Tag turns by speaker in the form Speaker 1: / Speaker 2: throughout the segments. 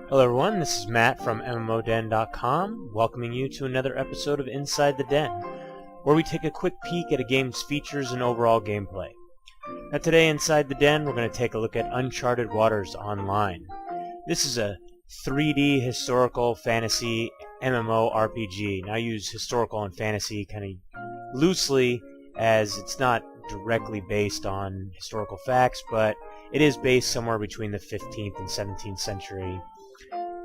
Speaker 1: Hello everyone, this is Matt from MMORPG.com, welcoming you to another episode of Inside the Den, where we take a quick peek at a game's features and overall gameplay. Now today, Inside the Den, we're going to take a look at Uncharted Waters Online. This is a 3D historical fantasy MMORPG. Now I use historical and fantasy kind of loosely, as it's not directly based on historical facts, but it is based somewhere between the 15th and 17th century.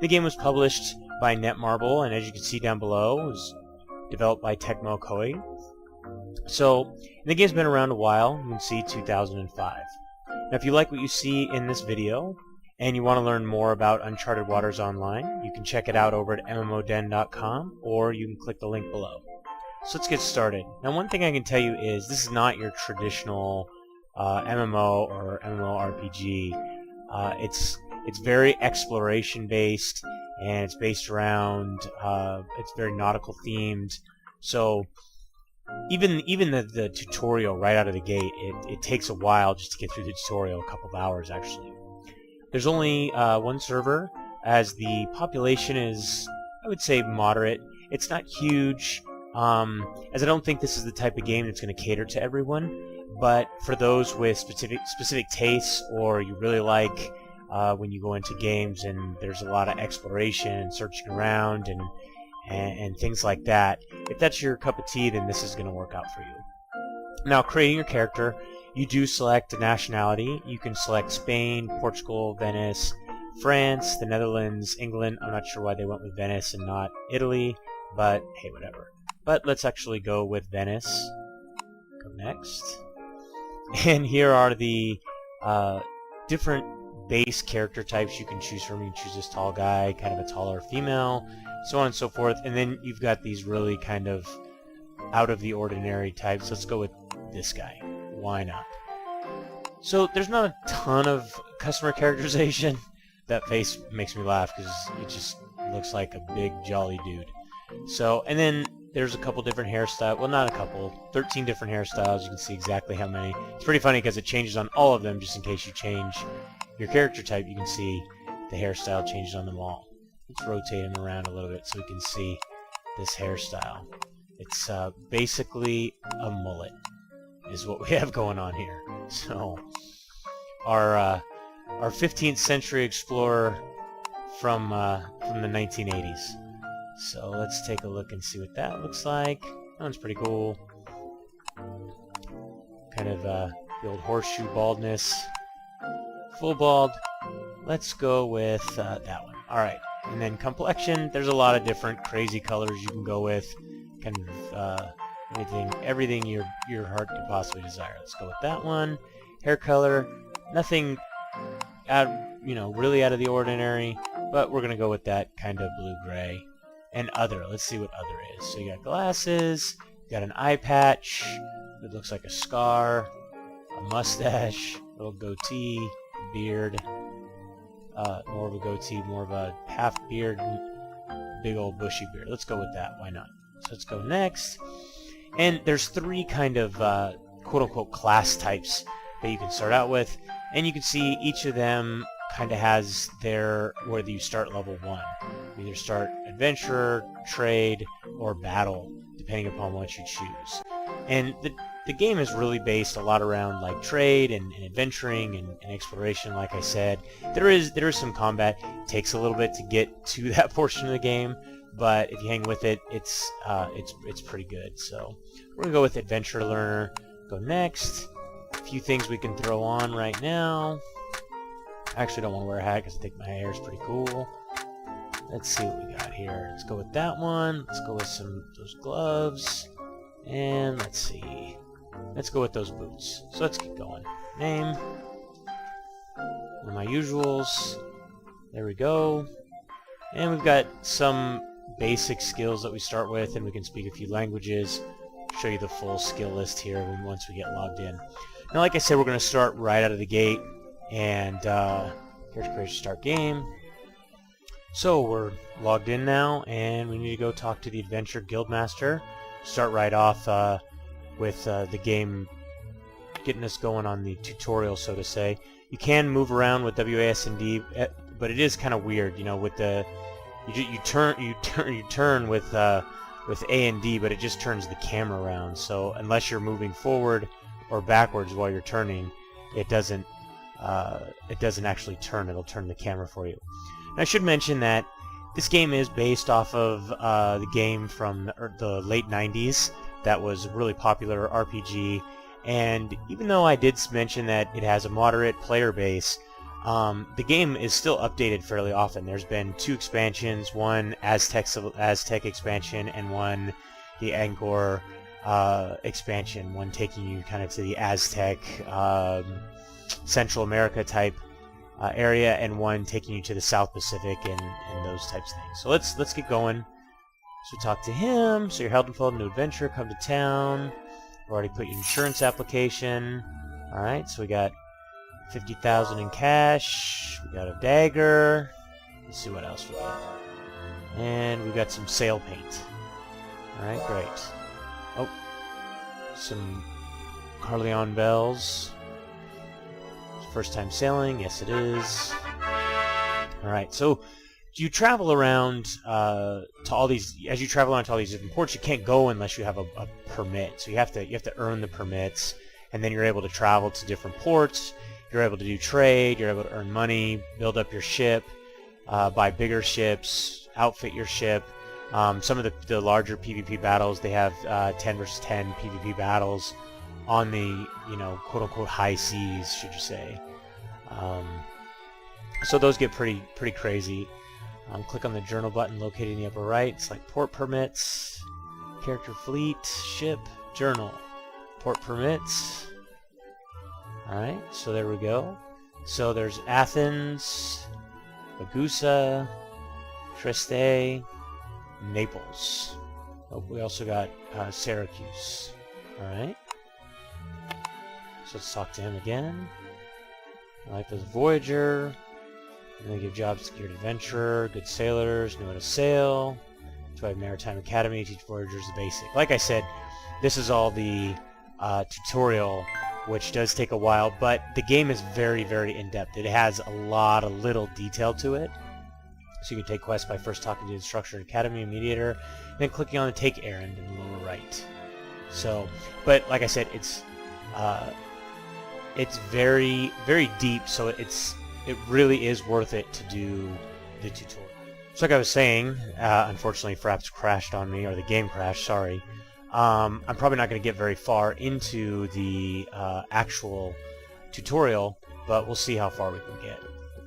Speaker 1: The game was published by Netmarble, and as you can see down below, it was developed by Tecmo Koei. So, the game's been around a while. You can see 2005. Now, if you like what you see in this video, and you want to learn more about Uncharted Waters Online, you can check it out over at MMORPG.com, or you can click the link below. So let's get started. Now, one thing I can tell you is this is not your traditional MMO or MMORPG. It's very exploration based, and it's based around it's very nautical themed. So even the tutorial right out of the gate, it takes a while just to get through the tutorial, a couple of hours actually. There's only one server, as the population is, I would say, moderate. It's not huge, as I don't think this is the type of game that's going to cater to everyone. But for those with specific tastes, or you really like when you go into games and there's a lot of exploration and searching around and things like that, if that's your cup of tea, then this is going to work out for you. Now, creating your character, you do select a nationality. You can select Spain, Portugal, Venice, France, the Netherlands, England. I'm not sure why they went with Venice and not Italy, but hey, whatever. But let's actually go with Venice. Go next. And here are the different base character types you can choose from. You can choose this tall guy, kind of a taller female, so on and so forth. And then you've got these really kind of out of the ordinary types. Let's go with this guy. Why not? So there's not a ton of customer characterization. That face makes me laugh because it just looks like a big jolly dude. So, and then there's a couple different hairstyles. Well, not a couple. 13 different hairstyles. You can see exactly how many. It's pretty funny because it changes on all of them, just in case you change your character type. You can see the hairstyle changes on them all. Let's rotate him around a little bit so we can see this hairstyle. It's basically a mullet is what we have going on here. So our 15th century explorer from the 1980s. So let's take a look and see what that looks like. That one's pretty cool. Kind of the old horseshoe baldness. Full bald. Let's go with that one. Alright. And then complexion, there's a lot of different crazy colors you can go with. Kind of everything your heart could possibly desire. Let's go with that one. Hair color, nothing really out of the ordinary, but we're going to go with that kind of blue-gray. And other. Let's see what other is. So you got glasses, you got an eye patch, it looks like a scar, a mustache, little goatee, beard, more of a goatee, more of a half beard, big old bushy beard. Let's go with that. Why not? So let's go next. And there's three kind of quote-unquote class types that you can start out with, and you can see each of them kind of has whether you start level 1. You either start adventurer, trade, or battle, depending upon what you choose. And the game is really based a lot around like trade and adventuring and exploration. Like I said, there is some combat. It takes a little bit to get to that portion of the game, but if you hang with it, it's pretty good. So we're gonna go with adventure learner. Go next. A few things we can throw on right now. I actually don't want to wear a hat because I think my hair is pretty cool. Let's see what we got here. Let's go with that one. Let's go with those gloves. And let's see. Let's go with those boots. So let's keep going. Name. One of my usuals. There we go. And we've got some basic skills that we start with, and we can speak a few languages. Show you the full skill list here once we get logged in. Now, like I said, we're going to start right out of the gate. And here's creation start game. So we're logged in now, and we need to go talk to the Adventure Guildmaster. Start right off with the game getting us going on the tutorial, so to say. You can move around with WASD but it is kind of weird, you know, with the you turn with A and D, but it just turns the camera around. So unless you're moving forward or backwards while you're turning, it doesn't actually turn. It'll turn the camera for you. And I should mention that this game is based off of the game from the late 90s that was a really popular RPG. And even though I did mention that it has a moderate player base, the game is still updated fairly often. There's been 2 expansions, one Aztec expansion and one the Angkor expansion, one taking you kind of to the Aztec Central America type area, and one taking you to the South Pacific and those types of things. So let's get going. So talk to him. So you're held and full, new adventure, come to town. We already put your insurance application. Alright, so we got 50,000 in cash. We got a dagger. Let's see what else we got. And we got some sail paint. Alright, great. Oh, some Carleon bells. First time sailing? Yes, it is. Alright, so you travel around to all these. As you travel around to all these different ports, you can't go unless you have a permit. So you have to earn the permits, and then you're able to travel to different ports. You're able to do trade. You're able to earn money, build up your ship, buy bigger ships, outfit your ship. Some of the larger PvP battles, they have 10 versus 10 PvP battles on the, you know, quote-unquote high seas, should you say. So those get pretty crazy. Click on the journal button located in the upper right. Select port permits, character fleet, ship, journal, port permits. Alright, so there we go. So there's Athens, Ragusa, Trieste, Naples. Oh, we also got Syracuse. Alright. So let's talk to him again. Life as a voyager. And they give jobs to secured adventurer, good sailors, know how to sail. To have Maritime Academy, teach voyagers the basic. Like I said, this is all the tutorial, which does take a while, but the game is very in-depth. It has a lot of little detail to it. So you can take quests by first talking to the instructor, academy, mediator, and then clicking on the take errand in the lower right. So, but like I said, it's very deep, so it really is worth it to do the tutorial. So like I was saying, unfortunately Fraps crashed on me, or the game crashed, sorry. I'm probably not going to get very far into the actual tutorial, but we'll see how far we can get.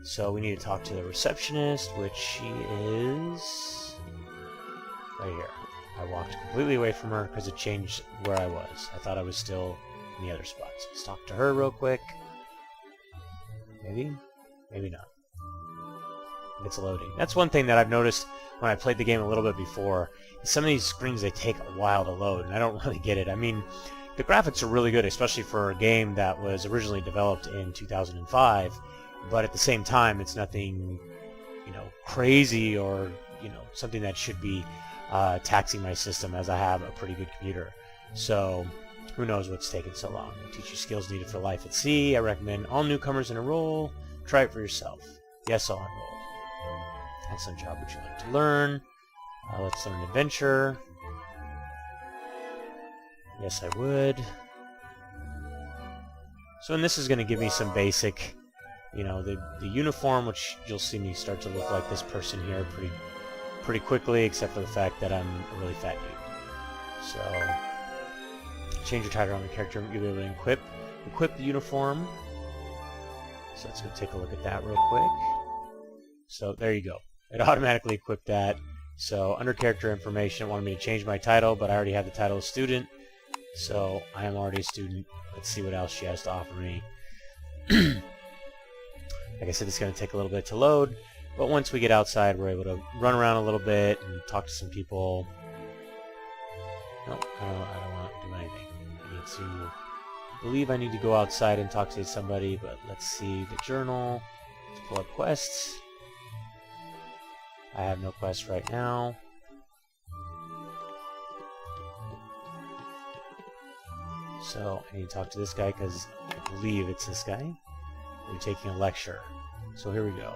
Speaker 1: So we need to talk to the receptionist, which she is right here. I walked completely away from her because it changed where I was. I thought I was still in the other spot. So let's talk to her real quick. Maybe? Maybe not. It's loading. That's one thing that I've noticed when I played the game a little bit before. Some of these screens, they take a while to load, and I don't really get it. I mean, the graphics are really good, especially for a game that was originally developed in 2005, but at the same time, it's nothing, you know, crazy or, you know, something that should be taxing my system, as I have a pretty good computer. So, who knows what's taking so long. Teach you skills needed for life at sea. I recommend all newcomers enroll. Try it for yourself. Yes, I'll enroll. Excellent job. Would you like to learn? Let's learn adventure. Yes, I would. So, and this is going to give me some basic, you know, the uniform, which you'll see me start to look like this person here pretty quickly, except for the fact that I'm a really fat dude. So, change your title on the character, you'll be able to equip the uniform. So let's go take a look at that real quick. So there you go. It automatically equipped that. So under character information, it wanted me to change my title, but I already have the title of student. So I am already a student. Let's see what else she has to offer me. Like I said, it's going to take a little bit to load, but once we get outside, we're able to run around a little bit and talk to some people. Nope, I don't want to do anything. I believe I need to go outside and talk to somebody, but let's see the journal. Let's pull up quests. I have no quests right now. So I need to talk to this guy because I believe it's this guy. We're taking a lecture. So here we go.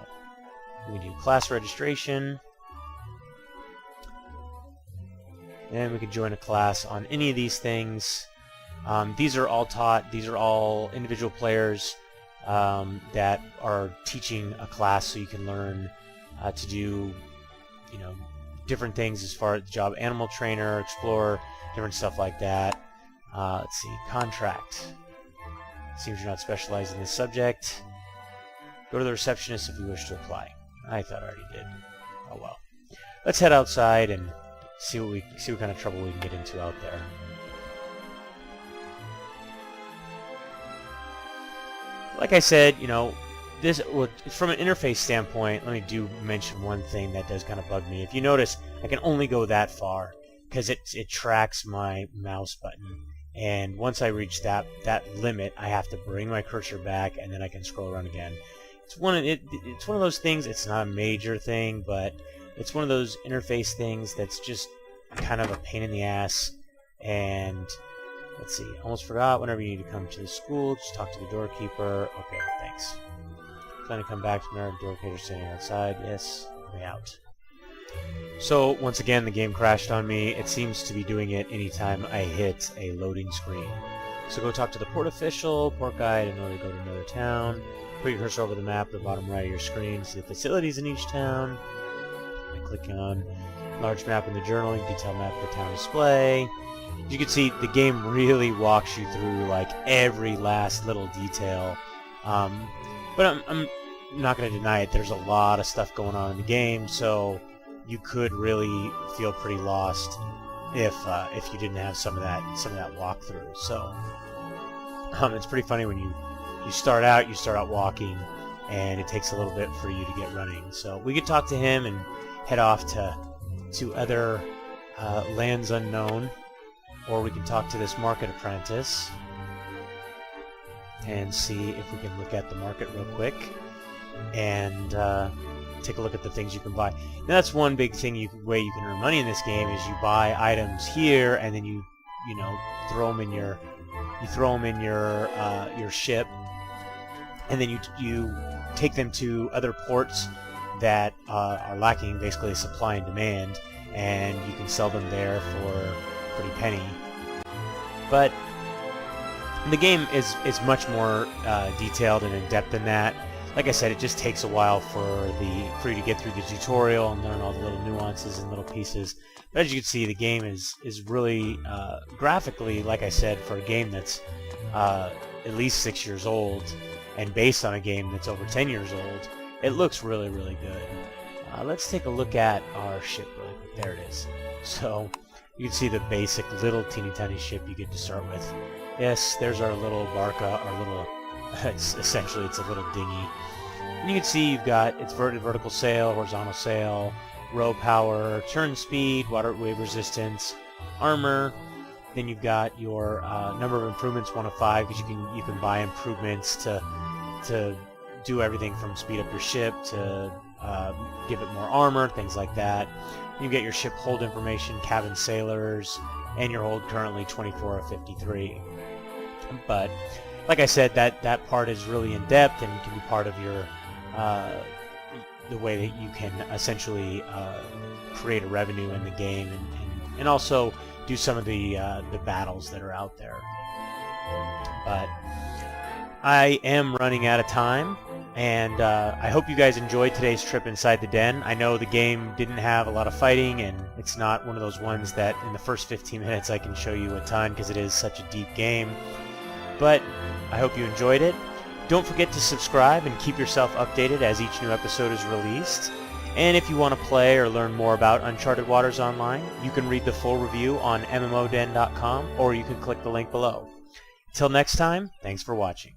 Speaker 1: We do class registration. And we can join a class on any of these things. These are all taught. These are all individual players that are teaching a class, so you can learn to do, different things as far as the job. Animal trainer, explorer, different stuff like that. Let's see, contract. Seems you're not specialized in this subject. Go to the receptionist if you wish to apply. I thought I already did. Oh well. Let's head outside and see what kind of trouble we can get into out there. Like I said, this from an interface standpoint, let me do mention one thing that does kind of bug me. If you notice, I can only go that far because it tracks my mouse button. And once I reach that limit, I have to bring my cursor back, and then I can scroll around again. It's one of those things. It's not a major thing, but it's one of those interface things that's just kind of a pain in the ass. And let's see, almost forgot. Whenever you need to come to the school, just talk to the doorkeeper. Okay, thanks. Plan to come back from there. Doorkeeper standing outside. Yes, way out. So once again, the game crashed on me. It seems to be doing it anytime I hit a loading screen. So go talk to the port official, port guide, in order to go to another town. Put your cursor over the map at the bottom right of your screen. See the facilities in each town. By clicking on large map in the journal, detailed map of the town display. As you can see, the game really walks you through like every last little detail. But I'm not going to deny it. There's a lot of stuff going on in the game, so you could really feel pretty lost if you didn't have some of that walkthrough. So it's pretty funny when you start out walking, and it takes a little bit for you to get running. So we could talk to him and head off to other lands unknown, or we can talk to this market apprentice and see if we can look at the market real quick and take a look at the things you can buy. Now that's one big thing way you can earn money in this game is you buy items here, and then you throw them in your ship, and then you take them to other ports that are lacking basically supply and demand, and you can sell them there for a pretty penny. But the game is much more detailed and in depth than that. Like I said, it just takes a while for you to get through the tutorial and learn all the little nuances and little pieces. But as you can see, the game is really graphically, like I said, for a game that's at least 6 years old and based on a game that's over 10 years old, it looks really, really good. Let's take a look at our ship really quick. There it is. So you can see the basic little teeny tiny ship you get to start with. Yes, there's our little barca, our little it's a little dinghy. And you can see you've got its vertical sail, horizontal sail, row power, turn speed, water wave resistance, armor. Then you've got your number of improvements, 1 of 5, because you can buy improvements to do everything from speed up your ship to give it more armor, things like that. You get your ship hold information, cabin sailors, and your hold currently 24 of 53. But like I said, that part is really in depth and can be part of your the way that you can essentially create a revenue in the game and also do some of the battles that are out there. But I am running out of time, and I hope you guys enjoyed today's trip inside the den. I know the game didn't have a lot of fighting, and it's not one of those ones that in the first 15 minutes I can show you a ton because it is such a deep game. But I hope you enjoyed it. Don't forget to subscribe and keep yourself updated as each new episode is released. And if you want to play or learn more about Uncharted Waters Online, you can read the full review on MMORPG.com, or you can click the link below. Till next time, thanks for watching.